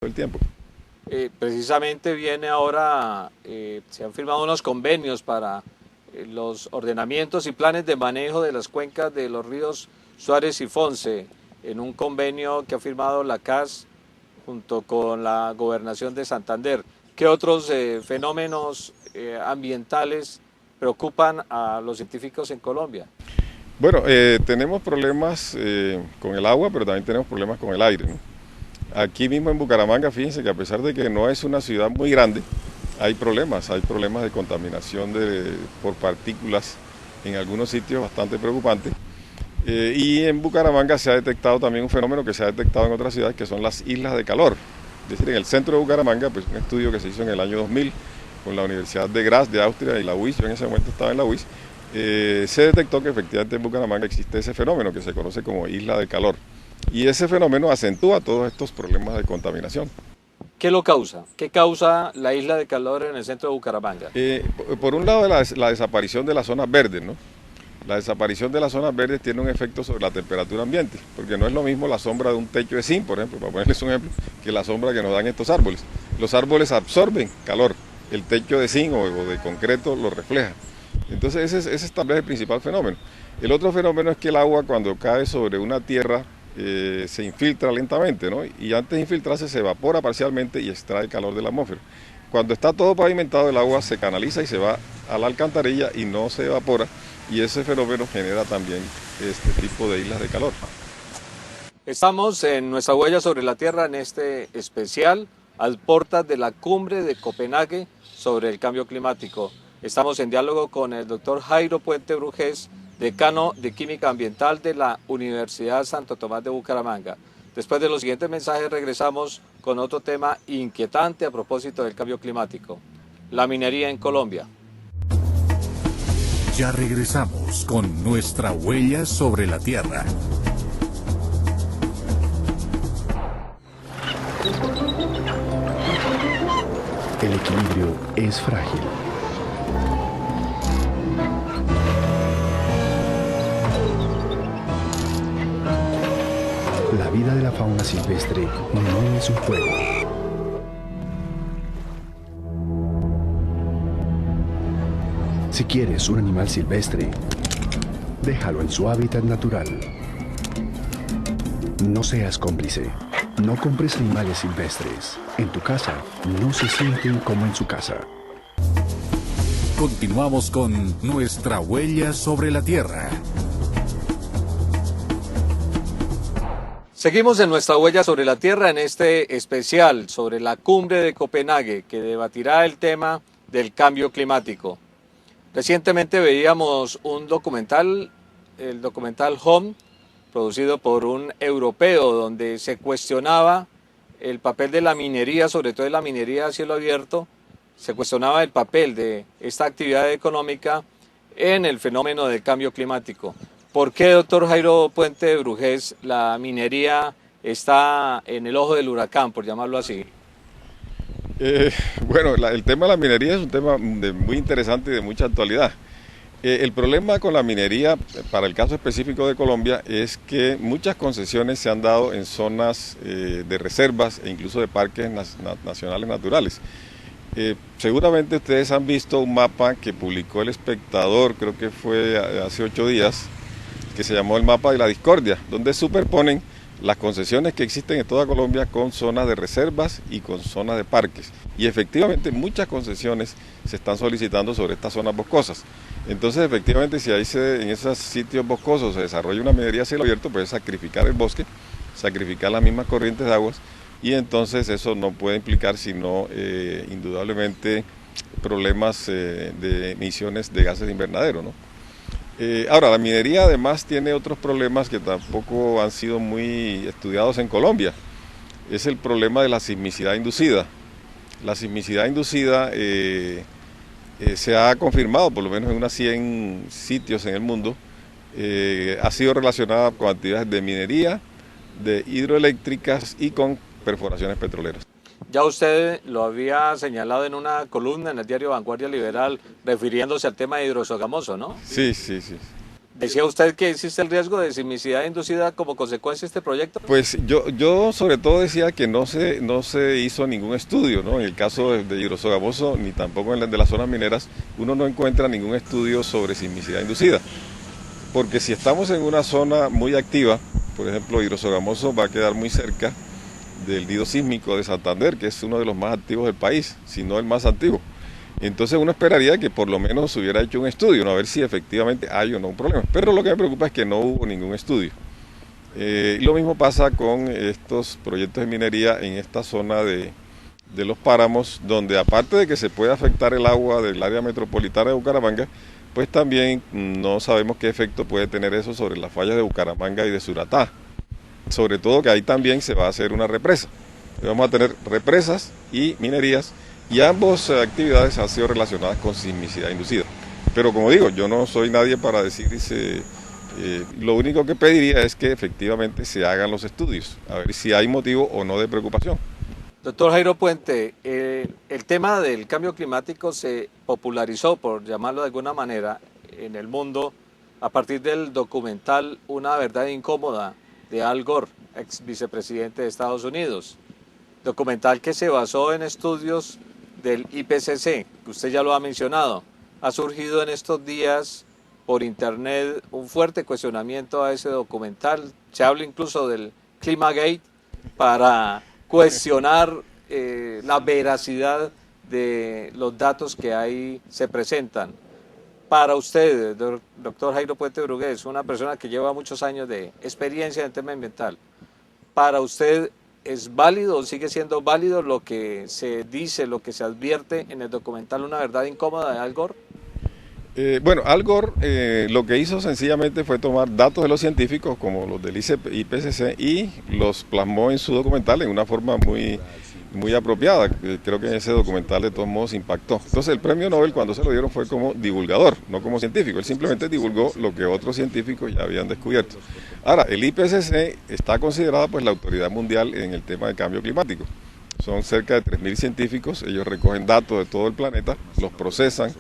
el tiempo. Precisamente viene ahora, se han firmado unos convenios para los ordenamientos y planes de manejo de las cuencas de los ríos Suárez y Fonce, en un convenio que ha firmado la CAS junto con la Gobernación de Santander. ¿Qué otros fenómenos ambientales preocupan a los científicos en Colombia? Bueno, tenemos problemas con el agua, pero también tenemos problemas con el aire, ¿no? Aquí mismo en Bucaramanga, fíjense que a pesar de que no es una ciudad muy grande, hay problemas de contaminación por partículas en algunos sitios bastante preocupantes. Y en Bucaramanga se ha detectado también un fenómeno que se ha detectado en otras ciudades, que son las islas de calor. Es decir, en el centro de Bucaramanga, pues un estudio que se hizo en el año 2000 con la Universidad de Graz de Austria y la UIS, yo en ese momento estaba en la UIS, se detectó que efectivamente en Bucaramanga existe ese fenómeno que se conoce como isla de calor. Y ese fenómeno acentúa todos estos problemas de contaminación. ¿Qué lo causa? ¿Qué causa la isla de calor en el centro de Bucaramanga? Por un lado, la desaparición de las zonas verdes, ¿no? La desaparición de las zonas verdes tiene un efecto sobre la temperatura ambiente, porque no es lo mismo la sombra de un techo de zinc, por ejemplo, para ponerles un ejemplo, que la sombra que nos dan estos árboles. Los árboles absorben calor, el techo de zinc o de concreto lo refleja. Entonces ese es tal vez el principal fenómeno. El otro fenómeno es que el agua, cuando cae sobre una tierra, se infiltra lentamente, ¿no? Y antes de infiltrarse se evapora parcialmente y extrae calor de la atmósfera. Cuando está todo pavimentado, el agua se canaliza y se va a la alcantarilla y no se evapora, y ese fenómeno genera también este tipo de islas de calor. Estamos en nuestra huella sobre la Tierra en este especial al portas de la cumbre de Copenhague sobre el cambio climático. Estamos en diálogo con el doctor Jairo Puente Brujés, decano de Química Ambiental de la Universidad Santo Tomás de Bucaramanga. Después de los siguientes mensajes regresamos con otro tema inquietante a propósito del cambio climático: la minería en Colombia. Ya regresamos con nuestra huella sobre la Tierra. El equilibrio es frágil. La vida de la fauna silvestre no es un juego. Si quieres un animal silvestre, déjalo en su hábitat natural. No seas cómplice. No compres animales silvestres. En tu casa no se sienten como en su casa. Continuamos con nuestra huella sobre la Tierra. Seguimos en nuestra huella sobre la Tierra en este especial sobre la cumbre de Copenhague, que debatirá el tema del cambio climático. Recientemente veíamos un documental, el documental Home, producido por un europeo, donde se cuestionaba el papel de la minería, sobre todo de la minería a cielo abierto. Se cuestionaba el papel de esta actividad económica en el fenómeno del cambio climático. ¿Por qué, doctor Jairo Puente Brujés, la minería está en el ojo del huracán, por llamarlo así? Bueno, el tema de la minería es un tema muy interesante y de mucha actualidad. El problema con la minería, para el caso específico de Colombia, es que muchas concesiones se han dado en zonas de reservas e incluso de parques nacionales naturales. Seguramente ustedes han visto un mapa que publicó El Espectador, creo que fue hace 8 días, que se llamó el mapa de la discordia, donde superponen las concesiones que existen en toda Colombia con zonas de reservas y con zonas de parques. Y efectivamente muchas concesiones se están solicitando sobre estas zonas boscosas. Entonces efectivamente si ahí en esos sitios boscosos se desarrolla una minería a cielo abierto, pues es sacrificar el bosque, sacrificar las mismas corrientes de aguas, y entonces eso no puede implicar sino indudablemente problemas de emisiones de gases de invernadero, ¿no? Ahora, la minería además tiene otros problemas que tampoco han sido muy estudiados en Colombia. Es el problema de la sismicidad inducida. La sismicidad inducida se ha confirmado, por lo menos en unos 100 sitios en el mundo, ha sido relacionada con actividades de minería, de hidroeléctricas y con perforaciones petroleras. Ya usted lo había señalado en una columna en el diario Vanguardia Liberal, refiriéndose al tema de hidrosogamoso, ¿no? Sí, sí, sí. Decía usted que existe el riesgo de sismicidad inducida como consecuencia de este proyecto. Pues yo sobre todo decía que no se hizo ningún estudio, ¿no? En el caso de Hidrosogamoso, ni tampoco en el de las zonas mineras, uno no encuentra ningún estudio sobre sismicidad inducida. Porque si estamos en una zona muy activa, por ejemplo, Hidrosogamoso va a quedar muy cerca del nido sísmico de Santander, que es uno de los más activos del país, si no el más antiguo. Entonces uno esperaría que por lo menos se hubiera hecho un estudio, ¿no? A ver si efectivamente hay o no un problema. Pero lo que me preocupa es que no hubo ningún estudio. Lo mismo pasa con estos proyectos de minería en esta zona de los páramos, donde aparte de que se puede afectar el agua del área metropolitana de Bucaramanga, pues también no sabemos qué efecto puede tener eso sobre las fallas de Bucaramanga y de Suratá. Sobre todo que ahí también se va a hacer una represa. Vamos a tener represas y minerías, y ambas actividades han sido relacionadas con sismicidad inducida. Pero como digo, yo no soy nadie para decir, lo único que pediría es que efectivamente se hagan los estudios, a ver si hay motivo o no de preocupación. Doctor Jairo Puente, el tema del cambio climático se popularizó, por llamarlo de alguna manera, en el mundo a partir del documental Una verdad incómoda de Al Gore, ex vicepresidente de Estados Unidos. Documental que se basó en estudios del IPCC, que usted ya lo ha mencionado. Ha surgido en estos días por internet un fuerte cuestionamiento a ese documental. Se habla incluso del Climagate para cuestionar la veracidad de los datos que ahí se presentan. Para usted, doctor Jairo Puente Brugués, una persona que lleva muchos años de experiencia en el tema ambiental, para usted, ¿es válido o sigue siendo válido lo que se dice, lo que se advierte en el documental Una verdad incómoda de Al Gore? Bueno, Al Gore lo que hizo sencillamente fue tomar datos de los científicos, como los del IPCC, y los plasmó en su documental en una forma muy apropiada. Creo que ese documental de todos modos impactó. Entonces el premio Nobel, cuando se lo dieron, fue como divulgador, no como científico. Él simplemente divulgó lo que otros científicos ya habían descubierto. Ahora, el IPCC está considerada pues la autoridad mundial en el tema del cambio climático. Son cerca de 3.000 científicos, ellos recogen datos de todo el planeta, los procesan,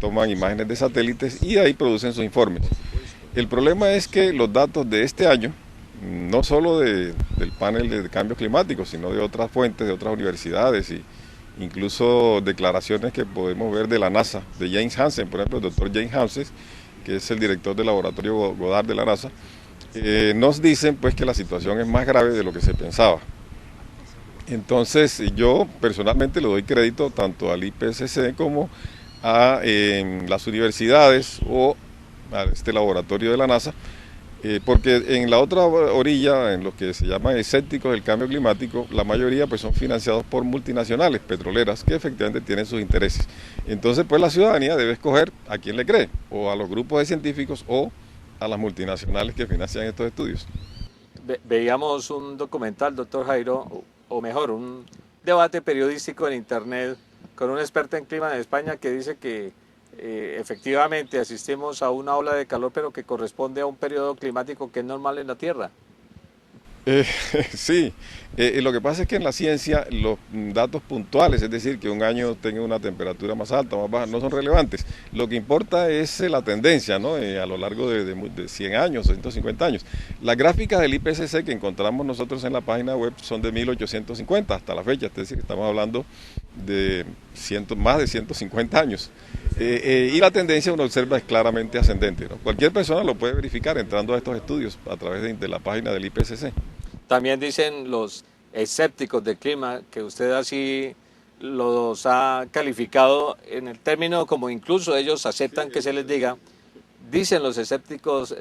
toman imágenes de satélites y ahí producen sus informes. El problema es que los datos de este año, no solo del panel de cambio climático, sino de otras fuentes, de otras universidades e incluso declaraciones que podemos ver de la NASA, de James Hansen, por ejemplo, el doctor James Hansen, que es el director del laboratorio Goddard de la NASA, nos dicen pues que la situación es más grave de lo que se pensaba. Entonces yo personalmente le doy crédito tanto al IPCC como a las universidades o a este laboratorio de la NASA, porque en la otra orilla, en lo que se llama escépticos del cambio climático, la mayoría pues son financiados por multinacionales petroleras que efectivamente tienen sus intereses. Entonces pues la ciudadanía debe escoger a quién le cree, o a los grupos de científicos o a las multinacionales que financian estos estudios. Veíamos un documental, doctor Jairo, o mejor, un debate periodístico en internet con un experto en clima de España que dice que efectivamente asistimos a una ola de calor, pero que corresponde a un periodo climático que es normal en la Tierra. Sí, lo que pasa es que en la ciencia los datos puntuales, es decir, que un año tenga una temperatura más alta o más baja, no son relevantes. Lo que importa es la tendencia, ¿no? A lo largo de 100 años, 150 años. Las gráficas del IPCC que encontramos nosotros en la página web son de 1850 hasta la fecha, es decir, estamos hablando de más de 150 años. Y la tendencia uno observa es claramente ascendente, ¿no? Cualquier persona lo puede verificar entrando a estos estudios a través de la página del IPCC. También dicen los escépticos del clima, que usted así los ha calificado en el término como incluso ellos aceptan que se les diga, dicen los escépticos